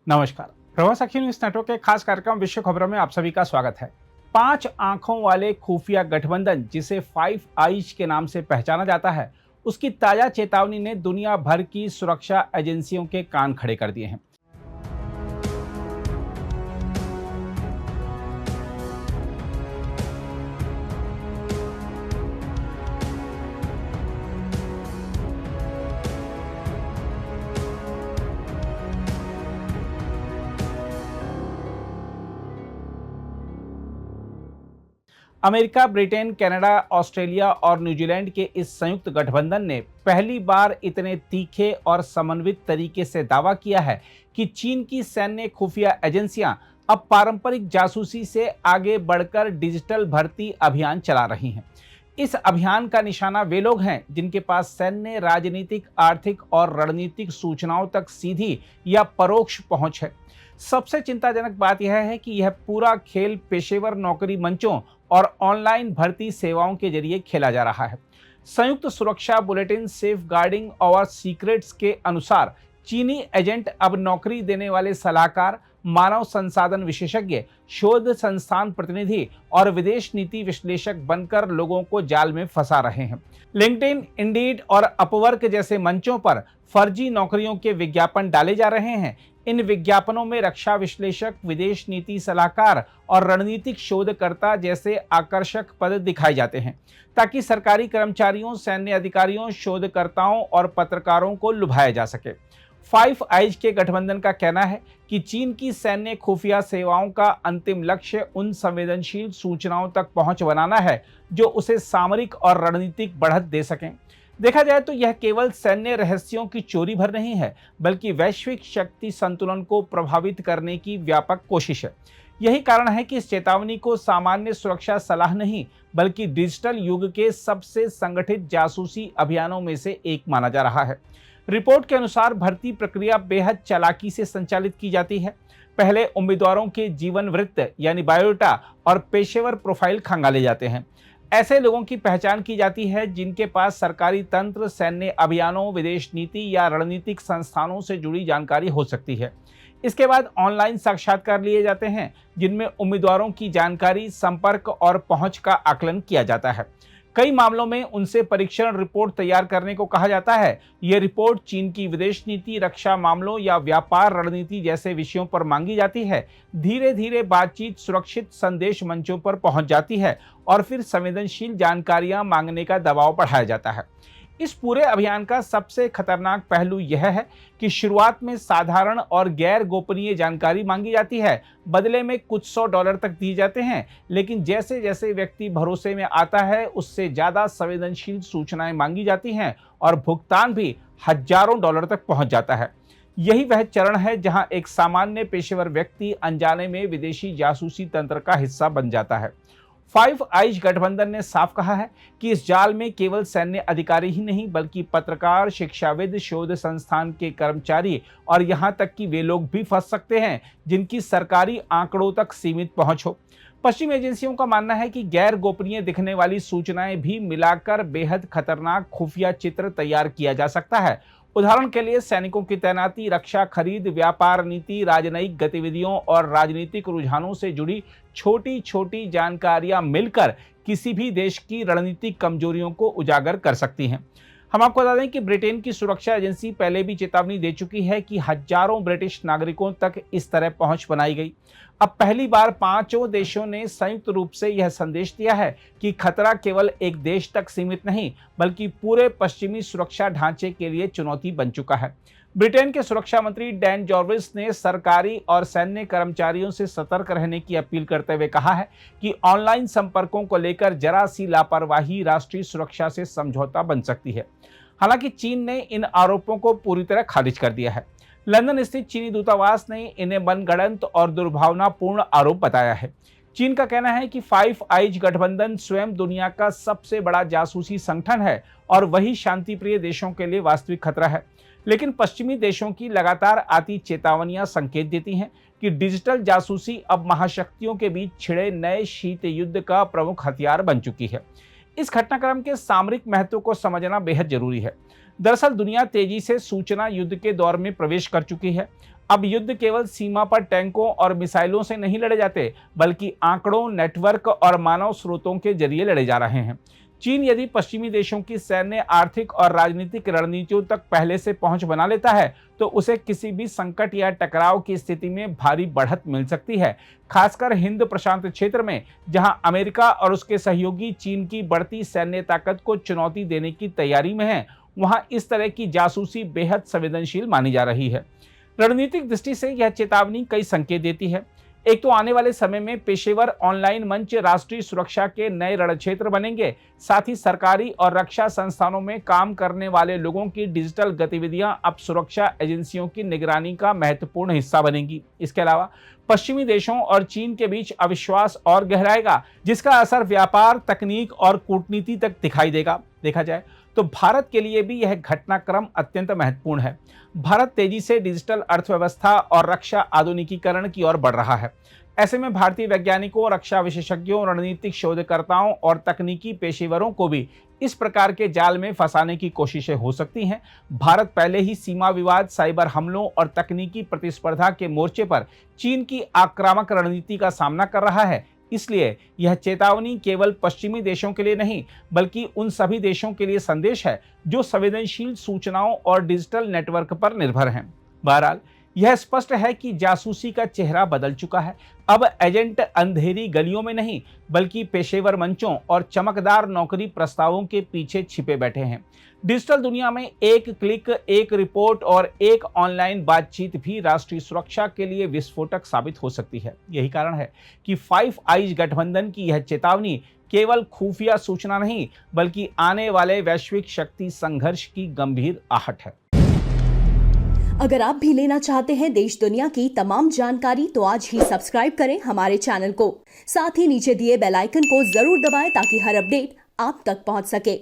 नमस्कार। प्रवास अखिल news network के खास कार्यक्रम विश्व खबरों में आप सभी का स्वागत है। 5 आंखों वाले खुफिया गठबंधन, जिसे फाइव आइज के नाम से पहचाना जाता है, उसकी ताजा चेतावनी ने दुनिया भर की सुरक्षा एजेंसियों के कान खड़े कर दिए हैं। अमेरिका, ब्रिटेन, कनाडा, ऑस्ट्रेलिया और न्यूजीलैंड के इस संयुक्त गठबंधन ने पहली बार इतने तीखे और समन्वित तरीके से दावा किया है कि चीन की सैन्य खुफिया एजेंसियां अब पारंपरिक जासूसी से आगे बढ़कर डिजिटल भर्ती अभियान चला रही हैं। इस अभियान का निशाना वे लोग हैं जिनके पास सैन्य, राजनीतिक, आर्थिक और रणनीतिक सूचनाओं तक सीधी या परोक्ष पहुंच है। सबसे चिंताजनक बात यह है कि यह पूरा खेल पेशेवर नौकरी मंचों और ऑनलाइन भर्ती सेवाओं के जरिए खेला जा रहा है। संयुक्त सुरक्षा बुलेटिन सेफ गार्डिंग और सीक्रेट्स के अनुसार चीनी एजेंट अब नौकरी देने वाले सलाहकार, मानव संसाधन विशेषज्ञ, शोध संस्थान प्रतिनिधि और विदेश नीति विश्लेषक बनकर लोगों को जाल में फंसा रहे हैं। लिंक्डइन, इंडीड और अपवर्क जैसे मंचों पर फर्जी नौकरियों के विज्ञापन डाले जा रहे हैं। इन विज्ञापनों में रक्षा विश्लेषक, विदेश नीति सलाहकार और रणनीतिक शोधकर्ता जैसे आकर्षक पद दिखाए जाते हैं, ताकि सरकारी कर्मचारियों, सैन्य अधिकारियों, शोधकर्ताओं और पत्रकारों को लुभाया जा सके। फाइव आइज के गठबंधन का कहना है कि चीन की सैन्य खुफिया सेवाओं का अंतिम लक्ष्य उन संवेदनशील सूचनाओं तक पहुंच बनाना है जो उसे सामरिक और रणनीतिक बढ़त दे सकें। देखा जाए तो यह केवल सैन्य रहस्यों की चोरी भर नहीं है, बल्कि वैश्विक शक्ति संतुलन को प्रभावित करने की व्यापक कोशिश है। यही कारण है कि इस चेतावनी को सामान्य सुरक्षा सलाह नहीं, बल्कि डिजिटल युग के सबसे संगठित जासूसी अभियानों में से एक माना जा रहा है। रिपोर्ट के अनुसार भर्ती प्रक्रिया बेहद चालाकी से संचालित की जाती है। पहले उम्मीदवारों के जीवन वृत्त यानी बायोडाटा और पेशेवर प्रोफाइल खंगाले जाते हैं। ऐसे लोगों की पहचान की जाती है जिनके पास सरकारी तंत्र, सैन्य अभियानों, विदेश नीति या रणनीतिक संस्थानों से जुड़ी जानकारी हो सकती है। इसके बाद ऑनलाइन साक्षात्कार लिए जाते हैं, जिनमें उम्मीदवारों की जानकारी, संपर्क और पहुंच का आकलन किया जाता है। कई मामलों में उनसे परीक्षण रिपोर्ट तैयार करने को कहा जाता है। ये रिपोर्ट चीन की विदेश नीति, रक्षा मामलों या व्यापार रणनीति जैसे विषयों पर मांगी जाती है। धीरे धीरे बातचीत सुरक्षित संदेश मंचों पर पहुंच जाती है और फिर संवेदनशील जानकारियां मांगने का दबाव बढ़ाया जाता है। इस पूरे अभियान का सबसे खतरनाक पहलू यह है कि शुरुआत में साधारण और गैर गोपनीय जानकारी मांगी जाती है, बदले में कुछ $100 तक दिए जाते हैं। लेकिन जैसे जैसे व्यक्ति भरोसे में आता है, उससे ज़्यादा संवेदनशील सूचनाएं मांगी जाती हैं और भुगतान भी हजारों डॉलर तक पहुंच जाता है। यही वह चरण है जहां एक सामान्य पेशेवर व्यक्ति अनजाने में विदेशी जासूसी तंत्र का हिस्सा बन जाता है। फाइव आइज गठबंधन ने साफ कहा है कि इस जाल में केवल सैन्य अधिकारी ही नहीं, बल्कि पत्रकार, शिक्षाविद, शोध संस्थान के कर्मचारी और यहां तक कि वे लोग भी फंस सकते हैं जिनकी सरकारी आंकड़ों तक सीमित पहुंच हो। पश्चिमी एजेंसियों का मानना है कि गैर गोपनीय दिखने वाली सूचनाएं भी मिलाकर बेहद खतरनाक खुफिया चित्र तैयार किया जा सकता है। उदाहरण के लिए सैनिकों की तैनाती, रक्षा खरीद, व्यापार नीति, राजनयिक गतिविधियों और राजनीतिक रुझानों से जुड़ी छोटी छोटी जानकारियां मिलकर किसी भी देश की रणनीतिक कमजोरियों को उजागर कर सकती हैं। हम आपको बता दें कि ब्रिटेन की सुरक्षा एजेंसी पहले भी चेतावनी दे चुकी है कि हजारों ब्रिटिश नागरिकों तक इस तरह पहुंच बनाई गई। अब पहली बार 5 देशों ने संयुक्त रूप से यह संदेश दिया है कि खतरा केवल एक देश तक सीमित नहीं, बल्कि पूरे पश्चिमी सुरक्षा ढांचे के लिए चुनौती बन चुका है। ब्रिटेन के सुरक्षा मंत्री डैन जॉर्विस ने सरकारी और सैन्य कर्मचारियों से सतर्क रहने की अपील करते हुए कहा है कि ऑनलाइन संपर्कों को लेकर जरा सी लापरवाही राष्ट्रीय सुरक्षा से समझौता बन सकती है। हालांकि चीन ने इन आरोपों को पूरी तरह खारिज कर दिया है। लंदन स्थित चीनी दूतावास ने इन्हें मनगढ़ंत और दुर्भावनापूर्ण आरोप बताया है। चीन का कहना है कि फाइव आइज गठबंधन स्वयं दुनिया का सबसे बड़ा जासूसी संगठन है और वही शांतिप्रिय देशों के लिए वास्तविक खतरा है। लेकिन पश्चिमी देशों की लगातार आती चेतावनियां संकेत देती हैं कि डिजिटल जासूसी अब महाशक्तियों के बीच छिड़े नए शीत युद्ध का प्रमुख हथियार बन चुकी है। इस घटनाक्रम के सामरिक महत्व को समझना बेहद जरूरी है। दरअसल दुनिया तेजी से सूचना युद्ध के दौर में प्रवेश कर चुकी है। अब युद्ध केवल सीमा पर टैंकों और मिसाइलों से नहीं लड़े जाते, बल्कि आंकड़ों, नेटवर्क और मानव स्रोतों के जरिए लड़े जा रहे हैं। चीन यदि पश्चिमी देशों की सैन्य, आर्थिक और राजनीतिक रणनीतियों तक पहले से पहुंच बना लेता है, तो उसे किसी भी संकट या टकराव की स्थिति में भारी बढ़त मिल सकती है। खासकर हिंद प्रशांत क्षेत्र में, जहां अमेरिका और उसके सहयोगी चीन की बढ़ती सैन्य ताकत को चुनौती देने की तैयारी में हैं, वहां इस तरह की जासूसी बेहद संवेदनशील मानी जा रही है। रणनीतिक दृष्टि से यह चेतावनी कई संकेत देती है। एक तो आने वाले समय में पेशेवर ऑनलाइन मंच राष्ट्रीय सुरक्षा के नए रणक्षेत्र बनेंगे। साथ ही सरकारी और रक्षा संस्थानों में काम करने वाले लोगों की डिजिटल गतिविधियां अब सुरक्षा एजेंसियों की निगरानी का महत्वपूर्ण हिस्सा बनेंगी। इसके अलावा पश्चिमी देशों और चीन के बीच अविश्वास और गहराएगा, जिसका असर व्यापार, तकनीक और कूटनीति तक दिखाई देगा। देखा जाए तो भारत के लिए भी यह घटनाक्रम अत्यंत महत्वपूर्ण है। भारत तेजी से डिजिटल अर्थव्यवस्था और रक्षा आधुनिकीकरण की ओर बढ़ रहा है। ऐसे में भारतीय वैज्ञानिकों, रक्षा विशेषज्ञों, रणनीतिक शोधकर्ताओं और तकनीकी पेशेवरों को भी इस प्रकार के जाल में फंसाने की कोशिशें हो सकती हैं। भारत पहले ही सीमा विवाद, साइबर हमलों और तकनीकी प्रतिस्पर्धा के मोर्चे पर चीन की आक्रामक रणनीति का सामना कर रहा है। इसलिए यह चेतावनी केवल पश्चिमी देशों के लिए नहीं, बल्कि उन सभी देशों के लिए संदेश है जो संवेदनशील सूचनाओं और डिजिटल नेटवर्क पर निर्भर हैं। बहरहाल, यह स्पष्ट है कि जासूसी का चेहरा बदल चुका है। अब एजेंट अंधेरी गलियों में नहीं, बल्कि पेशेवर मंचों और चमकदार नौकरी प्रस्तावों के पीछे छिपे बैठे हैं। डिजिटल दुनिया में एक क्लिक, एक रिपोर्ट और एक ऑनलाइन बातचीत भी राष्ट्रीय सुरक्षा के लिए विस्फोटक साबित हो सकती है। यही कारण है कि फाइव आइज गठबंधन की यह चेतावनी केवल खुफिया सूचना नहीं, बल्कि आने वाले वैश्विक शक्ति संघर्ष की गंभीर आहट है। अगर आप भी लेना चाहते हैं देश दुनिया की तमाम जानकारी, तो आज ही सब्सक्राइब करें हमारे चैनल को। साथ ही नीचे दिए बेल आइकन को जरूर दबाएं ताकि हर अपडेट आप तक पहुंच सके।